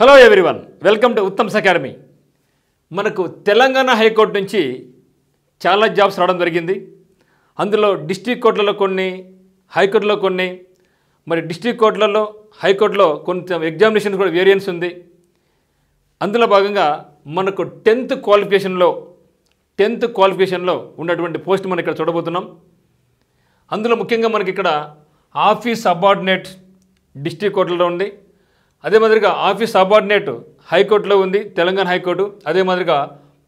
Hello everyone, welcome to Uttam's academy. మనకు Telangana high court నుంచి చాలా జాబ్స్ రావడం జరిగింది. అందులో డిస్ట్రిక్ట్ కోర్టులలో కొన్ని, హైకోర్టులో కొన్ని, మరి డిస్ట్రిక్ట్ కోర్టులలో హైకోర్టులో కొంచెం ఎగ్జామినేషన్ కూడా వేరియన్స్ ఉంది. అందులో భాగంగా మనకు 10th క్వాలిఫికేషన్లో ఉన్నటువంటి పోస్ట్ మనం ఇక్కడ చూడబోతున్నాం. అందులో ముఖ్యంగా మనకి ఇక్కడ ఆఫీస్ సబార్డినేట్ డిస్ట్రిక్ట్ కోర్టులో ఉంది. అదే మాదిరిగా ఆఫీస్ సబార్డినేట్ హైకోర్టులో ఉంది, తెలంగాణ హైకోర్టు. అదే మాదిరిగా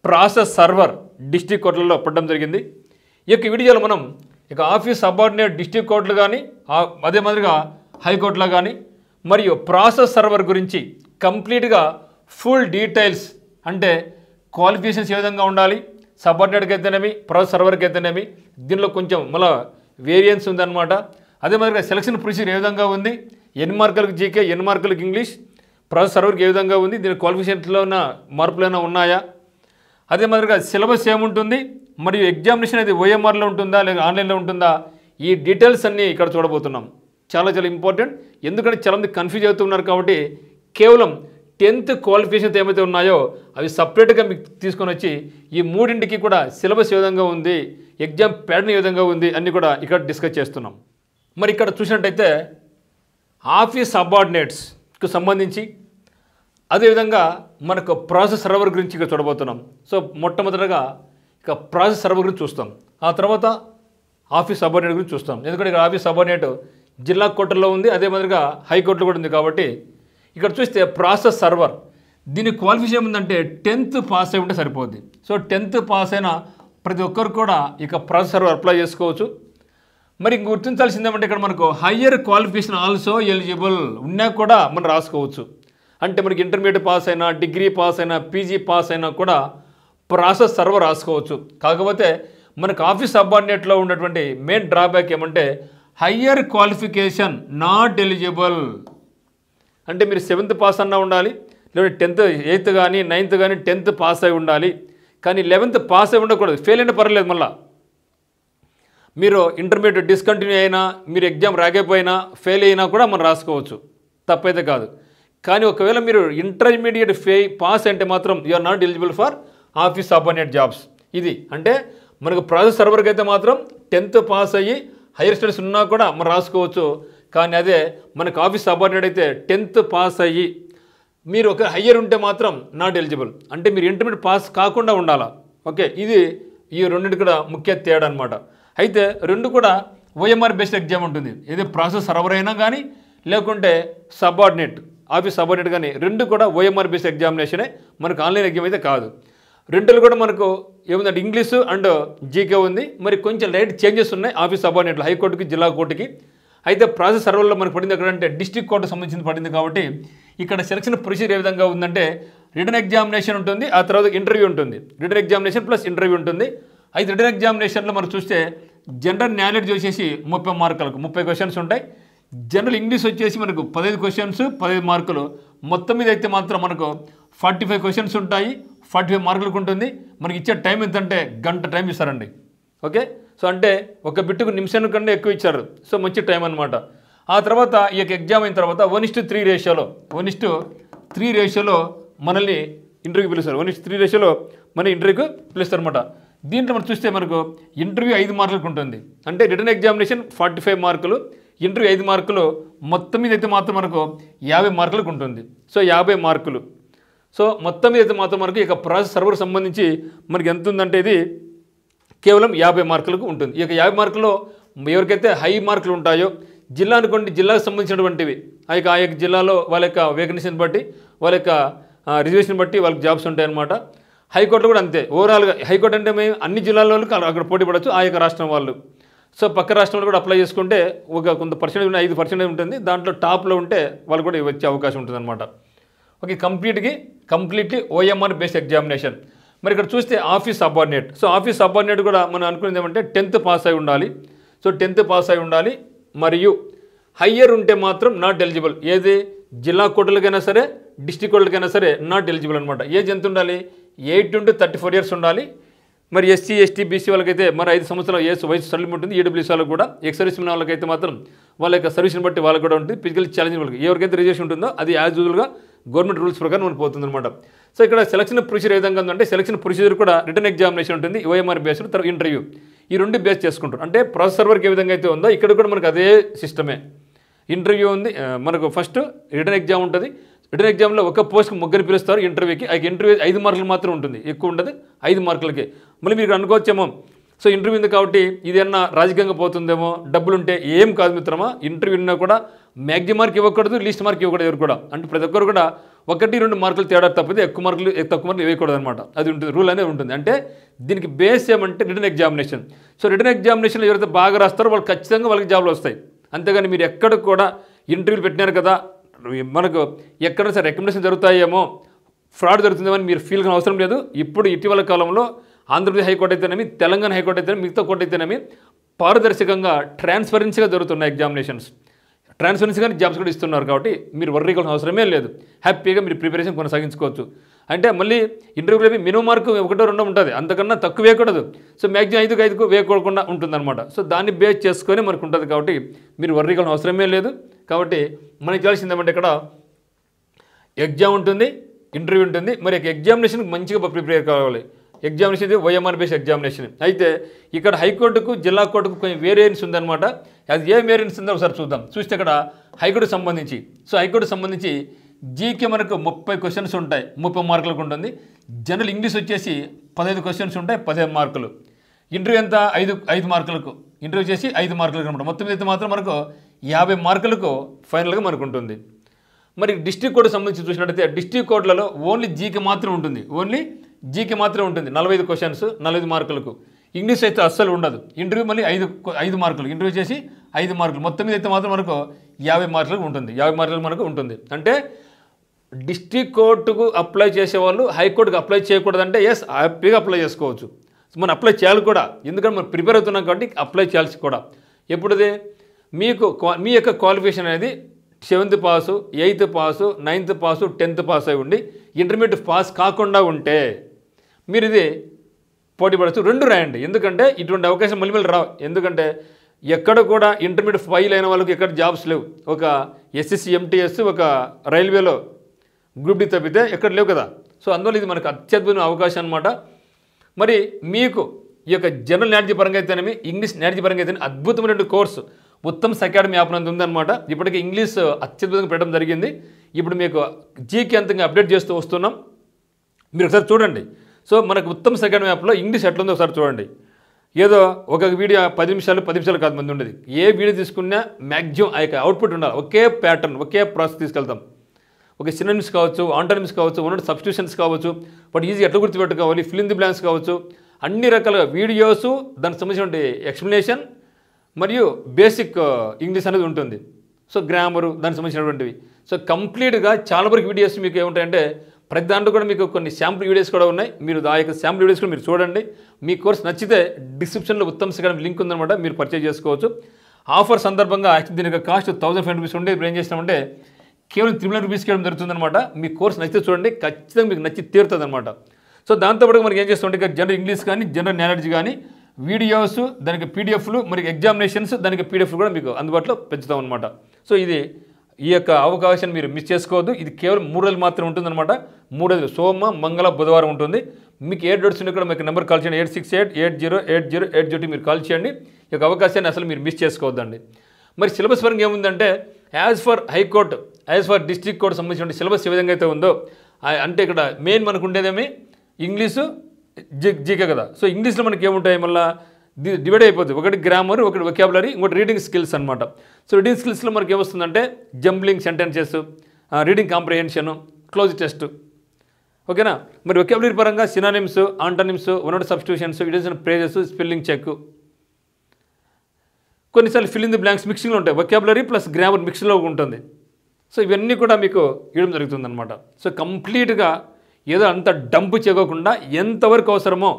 ప్రాసెస్ సర్వర్ డిస్ట్రిక్ట్ కోర్టులలో పడడం జరిగింది. ఈ యొక్క వీడియోలో మనం ఇక ఆఫీస్ సబార్డినేట్ డిస్ట్రిక్ట్ కోర్టులు కానీ, అదే మాదిరిగా హైకోర్టులో కానీ, మరియు ప్రాసెస్ సర్వర్ గురించి కంప్లీట్గా ఫుల్ డీటెయిల్స్, అంటే క్వాలిఫికేషన్స్ ఏ విధంగా ఉండాలి, సబార్డినేట్కి అయితేనేమి, ప్రాసెస్ సర్వర్కి అయితేనేమి, దీనిలో కొంచెం మళ్ళీ వేరియన్స్ ఉందన్నమాట. అదే మాదిరిగా సెలక్షన్ ప్రొసీజర్ ఏ విధంగా ఉంది, ఎన్ని మార్కులకు జీకే, ఎన్ని మార్కులకు ఇంగ్లీష్, ప్రాసెస్ సర్వర్కి ఏ విధంగా ఉంది, దీని క్వాలిఫికేషన్స్లో ఉన్న మార్పులైనా ఉన్నాయా, అదే మాదిరిగా సిలబస్ ఏముంటుంది, మరియు ఎగ్జామినేషన్ అది ఓఎంఆర్లో ఉంటుందా లేదా ఆన్లైన్లో ఉంటుందా, ఈ డీటెయిల్స్ అన్నీ ఇక్కడ చూడబోతున్నాం. చాలా చాలా ఇంపార్టెంట్. ఎందుకంటే చాలామంది కన్ఫ్యూజ్ అవుతున్నారు కాబట్టి కేవలం 10th క్వాలిఫికేషన్స్ ఏమైతే ఉన్నాయో అవి సపరేట్గా మీకు తీసుకొని వచ్చి ఈ మూడింటికి కూడా సిలబస్ ఏ విధంగా ఉంది, ఎగ్జామ్ ప్యాటర్న్ ఏ విధంగా ఉంది అన్నీ కూడా ఇక్కడ డిస్కస్ చేస్తున్నాం. మరి ఇక్కడ చూసినట్టయితే ఆఫీస్ సబార్డినేట్స్కి సంబంధించి, అదేవిధంగా మనకు ప్రాసెస్ సర్వర్ గురించి ఇక్కడ చూడబోతున్నాం. సో మొట్టమొదటిగా ఇక ప్రాసెస్ సర్వర్ గురించి చూస్తాం, ఆ తర్వాత ఆఫీస్ సబార్డినేట్ గురించి చూస్తాం. ఎందుకంటే ఇక్కడ ఆఫీస్ సబార్డినేట్ జిల్లా కోర్టులో ఉంది, అదే మాదిరిగా హైకోర్టులో కూడా ఉంది. కాబట్టి ఇక్కడ చూస్తే ప్రాసెస్ సర్వర్, దీని క్వాలిఫికేషన్ ఏముందంటే 10th పాస్ అయి ఉంటే సరిపోద్ది. సో 10th పాస్ అయిన ప్రతి ఒక్కరు కూడా ఇక ప్రాసెస్ సర్వర్ అప్లై చేసుకోవచ్చు. మరి గుర్తించాల్సింది ఏమంటే ఇక్కడ మనకు హయ్యర్ క్వాలిఫికేషన్ ఆల్సో ఎలిజిబుల్ ఉన్నా కూడా మనం రాసుకోవచ్చు. అంటే మనకి ఇంటర్మీడియట్ పాస్ అయినా, డిగ్రీ పాస్ అయినా, పీజీ పాస్ అయినా కూడా ప్రాసెస్ సర్వర్ రాసుకోవచ్చు. కాకపోతే మనకు ఆఫీస్ సబార్డినేట్లో ఉన్నటువంటి మెయిన్ డ్రాబ్యాక్ ఏమంటే హయ్యర్ క్వాలిఫికేషన్ నాట్ ఎలిజిబుల్. అంటే మీరు 7th పాస్ అన్నా ఉండాలి, లేదా 10th 8th కానీ 9th కానీ 10th పాస్ అయి ఉండాలి. కానీ 11th పాస్ అయి ఉండకూడదు. ఫెయిల్ అయినా పర్లేదు, మళ్ళీ మీరు ఇంటర్మీడియట్ డిస్కంటిన్యూ అయినా, మీరు ఎగ్జామ్ రాకపోయినా, ఫెయిల్ అయినా కూడా మనం రాసుకోవచ్చు, తప్పైతే కాదు. కానీ ఒకవేళ మీరు ఇంటర్మీడియట్ పాస్ అంటే మాత్రం you are not eligible for office subordinate jobs. ఇది అంటే మనకు ప్రాసెస్ సర్వర్కి అయితే మాత్రం 10th పాస్ అయ్యి హైయర్ స్టడీస్ ఉన్నా కూడా మనం రాసుకోవచ్చు. కానీ అదే మనకు ఆఫీస్ సబార్డినేట్ అయితే 10th పాస్ అయ్యి మీరు ఒక హయ్యర్ ఉంటే మాత్రం నాట్ ఎలిజిబుల్. అంటే మీరు ఇంటర్మీడియట్ పాస్ కాకుండా ఉండాలా. ఓకే, ఇది ఈ రెండింటి కూడా ముఖ్య తేడా అనమాట. అయితే రెండు కూడా ఓఎంఆర్ బేస్డ్ ఎగ్జామ్ ఉంటుంది. ఏది ప్రాసెస్ సర్వర్ అయినా కానీ, లేకుంటే సబార్డినేట్ ఆఫీస్ సబార్డినేట్ కానీ, రెండు కూడా ఓఎంఆర్ బేస్డ్ ఎగ్జామినేషనే, మనకు ఆన్లైన్ ఎగ్జామ్ అయితే కాదు. రెండులో కూడా మనకు ఏముందంటే ఇంగ్లీషు అండ్ జీకే ఉంది. మరి కొంచెం లైట్ చేంజెస్ ఉన్నాయి ఆఫీస్ సబార్డినేట్లో హైకోర్టుకి, జిల్లా కోర్టుకి. అయితే ప్రాసెస్ సర్వర్లో మనకు పడింది ఎక్కడంటే డిస్ట్రిక్ట్ కోర్టు సంబంధించి పడింది. కాబట్టి ఇక్కడ సెలక్షన్ ప్రొసీజర్ ఏ విధంగా ఉందంటే రిటన్ ఎగ్జామినేషన్ ఉంటుంది, ఆ తర్వాత ఇంటర్వ్యూ ఉంటుంది. రిటన్ ఎగ్జామినేషన్ ప్లస్ ఇంటర్వ్యూ ఉంటుంది. అయితే రిటన్ ఎగ్జామినేషన్లో మనం చూస్తే జనరల్ నాలెడ్జ్ వచ్చేసి 30 మార్కులకు 30 క్వశ్చన్స్ ఉంటాయి. జనరల్ ఇంగ్లీష్ వచ్చేసి మనకు 15 క్వశ్చన్స్ 15 మార్కులు. మొత్తం మీద అయితే మాత్రం మనకు 45 క్వశ్చన్స్ ఉంటాయి, 45 మార్కులకు ఉంటుంది. మనకి ఇచ్చే టైం ఎంతంటే గంట టైం ఇస్తారండి. ఓకే, సో అంటే ఒక బిట్టుకు నిమిషం కన్నా ఎక్కువ ఇచ్చారు. సో మంచి టైం అనమాట. ఆ తర్వాత ఈ యొక్క ఎగ్జామ్ అయిన తర్వాత 1:3 రేషియోలో మనల్ని ఇంటర్వ్యూ పిలుస్తారు. 1:3 రేషియోలో మన ఇంటర్వ్యూకి పిలుస్తారు అనమాట. దీంట్లో మనం చూస్తే మనకు ఇంటర్వ్యూ 5 మార్కులకు ఉంటుంది. అంటే రిటర్న్ ఎగ్జామినేషన్ 45 మార్కులు, ఇంటర్వ్యూ 5 మార్కులు, మొత్తం మీద అయితే మాత్రం మనకు 50 మార్కులకు ఉంటుంది. సో 50 మార్కులు. సో మొత్తం మీద అయితే మాత్రం మనకు ఇక ప్రాసెస్ సర్వర్ సంబంధించి మనకి ఎంత ఉందంటే ఇది కేవలం 50 మార్కులకు ఉంటుంది. ఈ యొక్క 50 మార్కుల్లో ఎవరికైతే హై మార్కులు ఉంటాయో, జిల్లా అనుకోండి, జిల్లాకు సంబంధించినటువంటివి ఆ యొక్క జిల్లాలో వాళ్ళ యొక్క వేకెన్సీని బట్టి, వాళ్ళ యొక్క రిజర్వేషన్ బట్టి వాళ్ళకి జాబ్స్ ఉంటాయన్నమాట. హైకోర్టులో కూడా అంతే. ఓవరాల్గా హైకోర్టు అంటే మేము అన్ని జిల్లాల వాళ్ళకి అక్కడ పోటీ పడవచ్చు, ఆ యొక్క రాష్ట్రం వాళ్ళు. సో పక్క రాష్ట్రంలో కూడా అప్లై చేసుకుంటే ఒక కొంత పర్సెంటేజ్ 5% ఉంటుంది. దాంట్లో టాప్లో ఉంటే వాళ్ళు కూడా వచ్చే అవకాశం ఉంటుంది అనమాట. Okay, completely OMR based examination. మరి ఇక్కడ చూస్తే office subordinate. So office subordinate కూడా మనం అనుకునేది ఏమంటే 10th పాస్ అయి ఉండాలి. సో 10th పాస్ అయి ఉండాలి, మరియు హయ్యర్ ఉంటే మాత్రం నాట్ ఎలిజిబుల్. ఏది జిల్లా కోర్టులకైనా సరే, డిస్ట్రిక్ట్ కోర్టులకైనా సరే నాట్ ఎలిజిబుల్ అనమాట. ఏజ్ ఎంత ఉండాలి? 8 to 34 years ఉండాలి. మరి ఎస్సీ ఎస్టీ బీసీ వాళ్ళకైతే మరి 5 సంవత్సరాల వయసు సడలింపు ఉంటుంది. ఈడబ్ల్యూసీ వాళ్ళకి కూడా, ఎక్స్ సర్వీస్ మెన్ వాళ్ళకైతే మాత్రం వాళ్ళ యొక్క సర్వీస్ని బట్టి వాళ్ళకి కూడా ఉంటుంది. ఫిజికల్ ఛాలెంజ్ వాళ్ళకి ఎవరికైతే రిజర్వేషన్ ఉంటుందో అది యాజ్ యూజువల్గా గవర్నమెంట్ రూల్స్ ప్రకారం మనకు పోతుందన్నమాట. సో ఇక్కడ సెలక్షన్ ప్రొసీజర్ ఏ విధంగా ఉందంటే సెలక్షన్ ప్రొసీజర్ కూడా రిటర్న్ ఎగ్జామినేషన్ ఉంటుంది, ఓఎంఆర్ బేస్డ్, తర్వాత ఇంటర్వ్యూ, ఈ రెండు బేస్ చేసుకుంటారు. అంటే ప్రాసెసర్ వర్క్ ఏ విధంగా అయితే ఉందో ఇక్కడ కూడా మనకు అదే సిస్టమే. ఇంటర్వ్యూ ఉంది, మనకు ఫస్ట్ రిటర్న్ ఎగ్జామ్ ఉంటుంది. రిటర్న్ ఎగ్జామ్లో ఒక పోస్ట్కి ముగ్గురు పిలుస్తారు ఇంటర్వ్యూకి. ఆ ఇంటర్వ్యూ 5 మార్కులు మాత్రం ఉంటుంది, ఎక్కువ ఉండదు, 5 మార్కులకి. మళ్ళీ మీరు అనుకోవచ్చేమో సో ఇంటర్వ్యూ ఉంది కాబట్టి ఇది ఏమన్నా రాజకీయంగా పోతుందేమో, డబ్బులు ఉంటే ఏం కాదు మిత్రమా. ఇంటర్వ్యూ ఉన్నా కూడా మ్యాక్సిమం మార్క్ ఇవ్వకూడదు, లీస్ట్ మార్క్ ఇవ్వకూడదు ఎవరు కూడా. అంటే ప్రతి ఒక్కరు కూడా 1-2 మార్కులు తేడా తప్పితే తక్కువ మార్కులు ఇవ్వకూడదు అనమాట. అది ఉంటుంది, రూల్ అనేది ఉంటుంది. అంటే దీనికి బేస్ ఏమంటే రిటర్న్ ఎగ్జామినేషన్. సో రిటర్న్ ఎగ్జామినేషన్లో ఎవరైతే బాగా రాస్తారో వాళ్ళు ఖచ్చితంగా వాళ్ళకి జాబ్లు వస్తాయి. అంతేగాని మీరు ఎక్కడ కూడా ఇంటర్వ్యూలు పెట్టినారు కదా, మనకు ఎక్కడ సరే రికమెండేషన్ జరుగుతాయేమో, ఫ్రాడ్ జరుగుతుందేమో అని మీరు ఫీల్ కాని అవసరం లేదు. ఇప్పుడు ఇటీవల కాలంలో ఆంధ్రప్రదేశ్ హైకోర్టు అయితేనేమి, తెలంగాణ హైకోర్టు అయితేనేమి, మిగతా కోర్టు అయితేనేమి పారదర్శకంగా ట్రాన్స్పరెన్సీగా జరుగుతున్నాయి ఎగ్జామినేషన్స్. ట్రాన్స్పరెన్సీగానే జాబ్స్ కూడా ఇస్తున్నారు కాబట్టి మీరు వర్రీ కావాల్సిన అవసరమే లేదు. హ్యాపీగా మీరు ప్రిపరేషన్ కొనసాగించుకోవచ్చు. అంటే మళ్ళీ ఇంటర్వ్యూలో మినిమం మార్కు 1-2 ఉంటుంది, అంతకన్నా తక్కువ వేయకూడదు. సో మ్యాక్సిమం 5కు వేయకూడకుండా ఉంటుందన్నమాట. సో దాన్ని బేస్ చేసుకొని మనకు ఉంటుంది కాబట్టి మీరు వర్రీ కావాల్సిన అవసరమే లేదు. కాబట్టి మనకి చేయాల్సింది ఏమంటే ఇక్కడ ఎగ్జామ్ ఉంటుంది, ఇంటర్వ్యూ ఉంటుంది. మరి ఎగ్జామినేషన్కి మంచిగా ప్రిపేర్ కావాలి. ఎగ్జామినేషన్ ఇది ఓఎంఆర్ బేస్డ్ ఎగ్జామినేషన్. అయితే ఇక్కడ హైకోర్టుకు జిల్లా కోర్టుకు కొంచెం వేరియన్స్ ఉందన్నమాట. అది ఏ వేరియన్స్ ఉందో ఒకసారి చూద్దాం. చూస్తే ఇక్కడ హైకోర్టుకు సంబంధించి, సో హైకోర్టుకు సంబంధించి జీకే మనకు 30 క్వశ్చన్స్ ఉంటాయి, 30 మార్కులకు ఉంటుంది. జనరల్ ఇంగ్లీష్ వచ్చేసి 15 క్వశ్చన్స్ ఉంటాయి, 15 మార్కులు. ఇంటర్వ్యూ ఎంత 5 మార్కులకు, ఇంటర్వ్యూ చేసి 5 మార్కులకు అనమాట. మొత్తం అయితే మాత్రం మనకు 50 మార్కులకు ఫైనల్గా మనకు ఉంటుంది. మరి డిస్ట్రిక్ట్ కోర్టుకు సంబంధించి చూసినట్టయితే డిస్ట్రిక్ట్ కోర్టులలో ఓన్లీ జీకే మాత్రం ఉంటుంది, ఓన్లీ జీకే మాత్రం ఉంటుంది. 45 క్వశ్చన్స్ 45 మార్కులకు. ఇంగ్లీష్ అయితే అస్సలు ఉండదు. ఇంటర్వ్యూ మళ్ళీ 5 మార్కులు, ఇంటర్వ్యూ చేసి 5 మార్కులు. మొత్తం మీద అయితే మాత్రం మనకు 50 మార్కులకు ఉంటుంది, 50 మార్కులకు మనకు ఉంటుంది. అంటే డిస్ట్రిక్ట్ కోర్టుకు అప్లై చేసేవాళ్ళు హైకోర్టుకు అప్లై చేయకూడదంటే ఎస్, హ్యాపీగా అప్లై చేసుకోవచ్చు. మనం అప్లై చేయాలి కూడా, ఎందుకంటే మనం ప్రిపేర్ అవుతున్నాం కాబట్టి అప్లై చేయాల్సి కూడా. ఎప్పుడుది మీకు మీ యొక్క క్వాలిఫికేషన్ అనేది 7th pass, 8th pass, 9th pass, 10th pass అయి ఉండి ఇంటర్మీడియట్ పాస్ కాకుండా ఉంటే మీరు ఇది పోటీ పడవచ్చు. 2 రాయండి, ఎందుకంటే ఇటువంటి అవకాశం మళ్ళీ రావు. ఎందుకంటే ఎక్కడ కూడా ఇంటర్మీడియట్ ఫెయిల్ అయిన వాళ్ళకి ఎక్కడ జాబ్స్ లేవు. ఒక ఎస్ఎస్సి ఎంటీఎస్, ఒక రైల్వేలో గ్రూప్ డి తప్పితే ఎక్కడ లేవు కదా. సో అందువల్ల ఇది మనకు అత్యద్భుతమైన అవకాశం అనమాట. మరి మీకు ఈ యొక్క జనరల్ నాలెడ్జ్ పరంగా అయితేనేమి, ఇంగ్లీష్ నాలెడ్జ్ పరంగా అయితేనే అద్భుతమైన కోర్సు ఉత్తమ్స్ అకాడమీ యాప్ నందు ఉందన్నమాట. ఇప్పటికీ ఇంగ్లీష్ అత్యద్భుతంగా పెట్టడం జరిగింది. ఇప్పుడు మీకు జీకే అంతంగా అప్డేట్ చేస్తూ వస్తున్నాం, మీరు ఒకసారి చూడండి. సో మనకు ఉత్తమ్స్ అకాడమీ యాప్లో ఇంగ్లీష్ ఎట్లుందో ఒకసారి చూడండి. ఏదో ఒక వీడియో 10 నిమిషాలు కాదు మంది ఉండేది. ఏ వీడియో తీసుకున్నా మ్యాక్సిమం ఆ యొక్క అవుట్పుట్ ఉండాలి. ఒకే ప్యాటర్న్, ఒకే ప్రాసెస్ తీసుకెళ్తాం. ఒక సినోనిమ్స్ కావచ్చు, ఆంటోనిమ్స్ కావచ్చు, ఉన్న సబ్స్టిట్యూషన్స్ కావచ్చు, బట్ ఈజీ ఎట్లా గుర్తుపెట్టుకోవాలి, ఫిల్ ఇన్ ది బ్లాంక్స్ కావచ్చు, అన్ని రకాలుగా వీడియోసు, దానికి సంబంధించిన ఎక్స్ప్లెనేషన్ మరియు బేసిక్ ఇంగ్లీష్ అనేది ఉంటుంది. సో గ్రామరు, దానికి సంబంధించినటువంటివి. సో కంప్లీట్గా చాలా వరకు వీడియోస్ మీకు ఏముంటాయంటే ప్రతి దాంట్లో కూడా మీకు కొన్ని శాంపుల్ వీడియోస్ కూడా ఉన్నాయి. మీరు ఆ యొక్క శాంపుల్ వీడియోస్ కూడా మీరు చూడండి. మీ కోర్స్ నచ్చితే డిస్క్రిప్షన్లో ఉత్తమ్స్ అకాడమీ లింక్ ఉందన్నమాట, మీరు పర్చేజ్ చేసుకోవచ్చు. ఆఫర్ సందర్భంగా యాక్చువల్లీ దీనికి కాస్ట్ 1500 రూపీస్ ఉండే, ఇప్పుడు ఏం చేసినామంటే కేవలం 300 రూపీస్కి ఇవ్వడం జరుగుతుందన్నమాట. మీ కోర్స్ నచ్చితే చూడండి, ఖచ్చితంగా మీకు నచ్చి తీరుతుంది అనమాట. సో దాంతోపాటు మనకి ఏం చేస్తామంటే ఇక జనరల్ ఇంగ్లీష్ కానీ, జనరల్ నాలెడ్జ్ కానీ, వీడియోస్, దానికి పీడిఎఫ్లు, మరి ఎగ్జామినేషన్స్, దానికి పీడిఎఫ్లు కూడా మీకు అందుబాటులో పెంచుతాం అనమాట. సో ఇది ఈ యొక్క అవకాశాన్ని మీరు మిస్ చేసుకోవద్దు. ఇది కేవలం 3 రోజులు మాత్రమే ఉంటుందన్నమాట. 3 రోజులు, సోమ, మంగళ, బుధవారం ఉంటుంది. మీకు ఏ డౌట్స్ ఉన్నా కూడా మీకు నెంబర్ కాల్ చేయండి, 8688080808 మీరు కాల్ చేయండి. ఈ యొక్క అవకాశాన్ని అసలు మీరు మిస్ చేసుకోవద్దండి. మరి సిలబస్ పరంగా ఏముందంటే as for high court, as for district court సంబంధించిన సిలబస్ ఏ విధంగా అయితే ఉందో, అంటే ఇక్కడ మెయిన్ మనకు ఉండేదేమి ఇంగ్లీషు, జీకే కదా. సో ఇంగ్లీష్లో మనకి ఏముంటాయి, మళ్ళీ డివైడ్ అయిపోతుంది. ఒకటి గ్రామర్, ఒకటి వొకాబులరీ, ఇంకోటి రీడింగ్ స్కిల్స్ అనమాట. సో రీడింగ్ స్కిల్స్లో మనకి ఏమొస్తుందంటే jumbling sentences, reading comprehension, cloze test, ఓకేనా. మరి వొకాబులరీ పరంగా synonyms, antonyms, one substitutions, idioms, phrases, spelling check, కొన్నిసార్లు ఫిల్ ఇన్ ది బ్లాంక్స్ మిక్సింగ్లో ఉంటాయి. వొకాబులరీ ప్లస్ గ్రామర్ మిక్స్లో ఉంటుంది. సో ఇవన్నీ కూడా మీకు ఇవ్వడం జరుగుతుందన్నమాట. సో కంప్లీట్గా ఏదో అంత డంప్ చేయకుండా ఎంతవరకు అవసరమో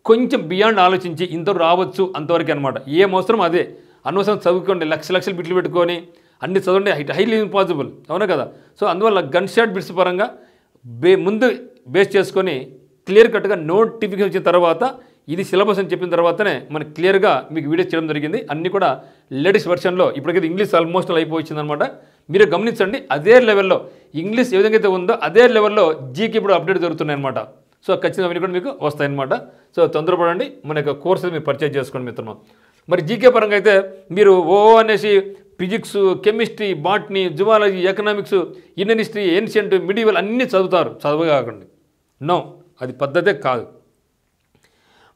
కొంచెం బియాండ్ ఆలోచించి ఇంతవరకు రావచ్చు అంతవరకు అనమాట. ఏం అవసరం అదే, అనవసరం చదువుకోండి, లక్షలు బిట్లు పెట్టుకొని అన్ని చదవండి, హైలీ ఇంపాసిబుల్, అవునా కదా. సో అందువల్ల గన్ షాట్ బిట్స్ పరంగా ముందు బేస్ చేసుకొని క్లియర్ కట్గా నోటిఫికేషన్ వచ్చిన తర్వాత ఇది సిలబస్ అని చెప్పిన తర్వాతనే మనకి క్లియర్గా మీకు వీడియోస్ చేయడం జరిగింది. అన్నీ కూడా లేటెస్ట్ వెర్షన్లో. ఇప్పటికైతే ఇంగ్లీష్ ఆల్మోస్ట్ అయిపోయిందనమాట. మీరు గమనించండి, అదే లెవెల్లో ఇంగ్లీష్ ఏ విధంగా అయితే ఉందో అదే లెవెల్లో జీకే ఇప్పుడు అప్డేట్ జరుగుతున్నాయి అనమాట. సో ఖచ్చితంగా అవన్నీ కూడా మీకు వస్తాయన్నమాట. సో తొందరపడండి, మన యొక్క కోర్సులు మీరు పర్చేజ్ చేసుకోండి మిత్రమా. మరి జీకే పరంగా అయితే మీరు అనేసి physics, chemistry, botany, zoology, economics, Indian history, ancient, medieval అన్నీ చదువుతారు. చదవగాకండి, నో, అది పద్ధతే కాదు.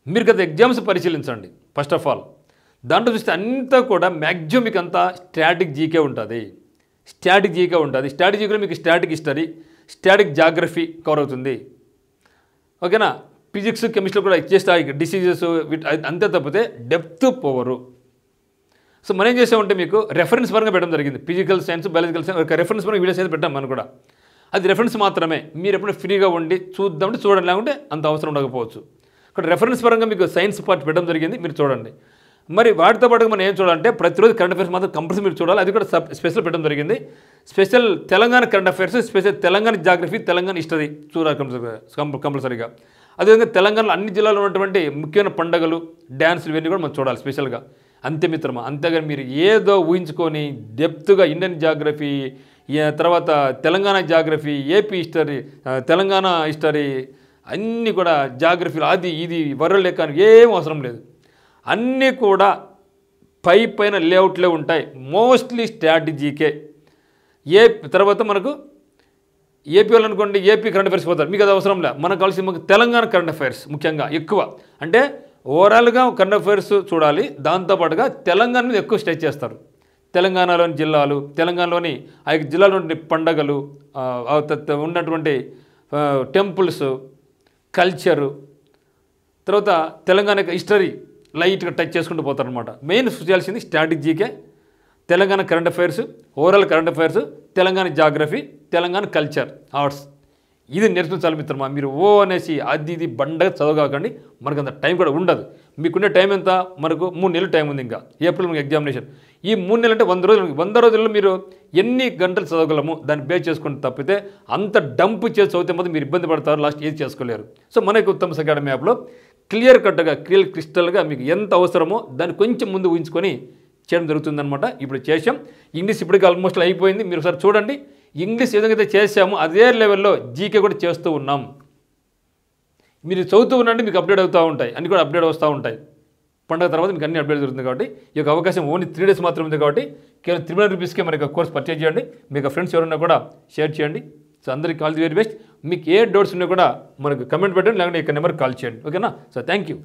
మీరు గత ఎగ్జామ్స్ పరిశీలించండి. ఫస్ట్ ఆఫ్ ఆల్ దాంట్లో చూస్తే అంతా కూడా మ్యాక్సిమం మీకు అంతా స్టాటిక్ జీకే ఉంటుంది. స్టాటిక్ జీకేలో మీకు static history, static geography cover అవుతుంది. ఓకేనా. ఫిజిక్స్, కెమిస్ట్రీ కూడా జస్ట్ డిసీజెస్ అంతే తప్పితే డెప్త్ పోవరు. సో మనం ఏం చేసామంటే మీకు రెఫరెన్స్ పరంగా పెట్టడం జరిగింది. ఫిజికల్ సైన్స్, బయాలజికల్ సైన్స్ ఒక రెఫరెన్స్ పరంగా వీడియోస్ అయితే పెట్టాం మనం కూడా. అది రెఫరెన్స్ మాత్రమే. మీరు ఎప్పుడైనా ఫ్రీగా ఉండి చూద్దామంటే చూడండి, లేకుంటే అంత అవసరం ఉండకపోవచ్చు. ఇక్కడ రెఫరెన్స్ పరంగా మీకు సైన్స్ పార్ట్ పెట్టడం జరిగింది, మీరు చూడండి. మరి వాటితో పాటుగా మనం ఏం చూడాలంటే ప్రతిరోజు కరెంట్ అఫైర్స్ మాత్రం కంపల్సరీ మీరు చూడాలి. అది కూడా స్పెషల్ పెట్టడం జరిగింది. Special Telangana current affairs, special Telangana geography, Telangana history చూడాలి కంపల్సరీగా. అదేవిధంగా తెలంగాణలో అన్ని జిల్లాలో ఉన్నటువంటి ముఖ్యమైన పండుగలు, డ్యాన్సులు ఇవన్నీ కూడా మనం చూడాలి స్పెషల్గా. అంతే మిత్రమా. అంతేగాని మీరు ఏదో ఊహించుకొని డెప్త్గా ఇండియన్ జాగ్రఫీ, తర్వాత Telangana geography, AP history, Telangana history అన్నీ కూడా జాగ్రఫీలు అది ఇది వరల్డ్ ఎకానమీ ఏం అవసరం లేదు. అన్నీ కూడా పైన లేఅవుట్లే ఉంటాయి. మోస్ట్లీ స్ట్రాటజీకే. తర్వాత మనకు ఏపీ వాళ్ళు అనుకోండి, ఏపీ కరెంట్ అఫైర్స్ పోతారు, మీకు అది అవసరం లేదు. మనకు కావాల్సింది మనకు తెలంగాణ కరెంట్ అఫైర్స్ ముఖ్యంగా ఎక్కువ. అంటే ఓవరాల్గా కరెంట్ అఫైర్స్ చూడాలి, దాంతోపాటుగా తెలంగాణ మీద ఎక్కువ స్టే చేస్తారు. తెలంగాణలోని జిల్లాలు, తెలంగాణలోని ఆ యొక్క జిల్లాలో పండగలు, ఉన్నటువంటి టెంపుల్స్, కల్చరు, తర్వాత తెలంగాణ హిస్టరీ లైట్గా టచ్ చేసుకుంటూ పోతారనమాట. మెయిన్ చేయాల్సింది స్ట్రాటజీకే, Telangana current affairs, overall current affairs, Telangana geography, Telangana culture, arts, ఇది నేర్చుకుంటాలి మిత్రమా. మీరు అనేసి అది ఇది బండగా చదవగాకండి, మనకు అంత టైం కూడా ఉండదు. మీకుండే టైం ఎంత, మనకు 3 నెలలు టైం ఉంది. ఇంకా ఏప్రిల్ మనకు ఎగ్జామినేషన్. ఈ 3 నెలలు అంటే 100 రోజులు. 100 రోజుల్లో మీరు ఎన్ని గంటలు చదవగలము దాన్ని బేస్ చేసుకుంటే తప్పితే అంత డంప్ చేసి చదివితే మాత్రం మీరు ఇబ్బంది పడతారు, లాస్ట్ ఏది చేసుకోలేరు. సో మనకి ఉత్తమ అకాడమీ యాప్లో క్లియర్ కట్గా క్రిస్టల్గా మీకు ఎంత అవసరమో దాన్ని కొంచెం ముందు ఊహించుకొని చేయడం జరుగుతుందన్నమాట. ఇప్పుడు చేసాం. ఇంగ్లీష్ ఇప్పటికీ ఆల్మోస్ట్ అయిపోయింది. మీరు ఒకసారి చూడండి. ఇంగ్లీష్ ఏ విధంగా అయితే చేసామో అదే లెవెల్లో జీకే కూడా చేస్తూ ఉన్నాం. మీరు చదువుతూ ఉండండి, మీకు అప్డేట్ అవుతూ ఉంటాయి, అన్నీ కూడా అప్డేట్ వస్తూ ఉంటాయి. పండుగ తర్వాత మీకు అన్ని అప్డేట్ జరుగుతుంది. కాబట్టి ఈ యొక్క అవకాశం ఓన్లీ 3 డేస్ మాత్రం ఉంది. కాబట్టి కేవలం 300 రూపీస్కే మనకి కోర్స్ పర్చేజ్ చేయండి. మీకు ఫ్రెండ్స్ ఎవరైనా కూడా షేర్ చేయండి. సో అందరికీ ఆల్ ది వెరీ బెస్ట్. మీకు ఏ డౌట్స్ ఉన్నా కూడా మనకు కమెంట్ పెట్టండి, లేకుంటే ఇక్కడ నెంబర్కి కాల్ చేయండి. ఓకేనా. So thank you.